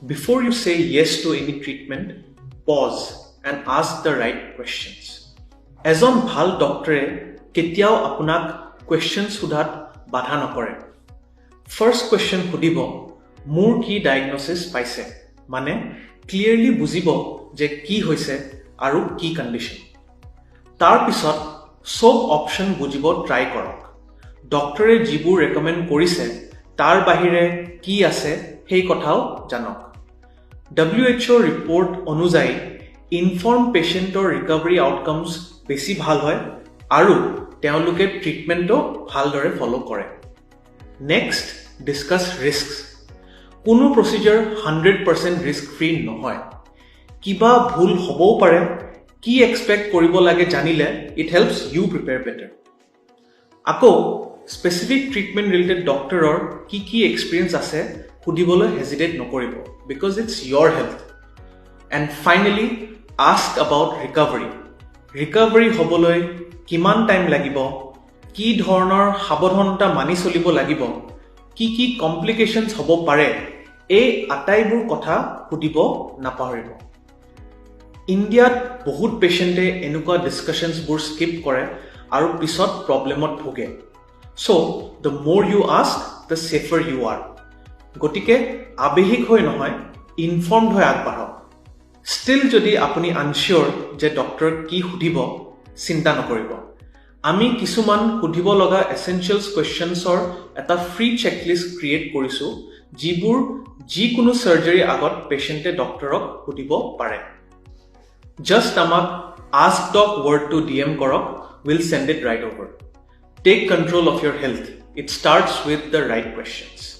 Before you say yes to any treatment, pause and ask the right questions. এজন ভাল ডক্টৰে কেতিয়াও আপোনাক questions সোধাত বাধা নকৰে. First question সুধিব, মোৰ কি diagnosis পাইছে? মানে clearly বুজিব যে কি হৈছে আৰু কি condition. তাৰ পিছত সব অপশন বুজিব ট্ৰাই কৰক. ডক্টৰে যিবোৰ ৰেকমেণ্ড কৰিছে তাৰ বাহিৰে কি আছে সেই কথাও জানক. WHO ৰিপৰ্ট অনুযায়ী ইনফৰ্ম পেশেন্টৰ ৰিকভাৰী আউটকামছ বেছি ভাল হয় আৰু তেওঁলোকে ট্ৰিটমেণ্টটো ভালদৰে ফলো কৰে. Next, discuss risks. কোনো প্ৰচিজাৰ 100% ৰিস্ক ফ্ৰী নহয়. কিবা ভুল হ'বও পাৰে. কি এক্সপেক্ট কৰিব লাগে জানিলে it helps you prepare better. আকৌ স্পেচিফিক ট্ৰিটমেণ্ট ৰিলেটেড ডক্টৰৰ কি এক্সপিৰিয়েঞ্চ আছে সুধিবলৈ হেজিটেট নকৰিব, because it's your health. And finally ask about recovery. Recovery হ'বলৈ কিমান টাইম লাগিব, কি ধৰণৰ সাৱধানতা মানি চলিব লাগিব, কি কমপ্লিকেশ্যনছ হ'ব পাৰে, এই আটাইবোৰ কথা সুধিব নাপাহৰিব. ইণ্ডিয়াত বহুত পেচেণ্টে এনেকুৱা ডিছকাশ্যনছবোৰ স্কিপ কৰে আৰু পিছত প্ৰব্লেমত ভোগে. So' the more you ask, the safer you are. গতিকে আৱেগিক হৈ নহয়, ইনফৰ্মড হৈ আগবাঢ়ক. ষ্টিল যদি আপুনি আনচিয়ৰ যে ডক্টৰক কি সুধিব, চিন্তা নকৰিব. আমি কিছুমান সুধিব লগা এছেঞ্চিয়েলছ কুৱেশ্যনছৰ এটা ফ্ৰী চেকলিষ্ট ক্ৰিয়েট কৰিছোঁ, যিবোৰ যিকোনো চাৰ্জাৰীৰ আগত পেচেণ্টে ডক্টৰক সুধিব পাৰে. জাষ্ট আমাক আস্ক ডক ৱৰ্ডটো DM কৰক, will send it right over. Take control of your health. It starts with the right questions.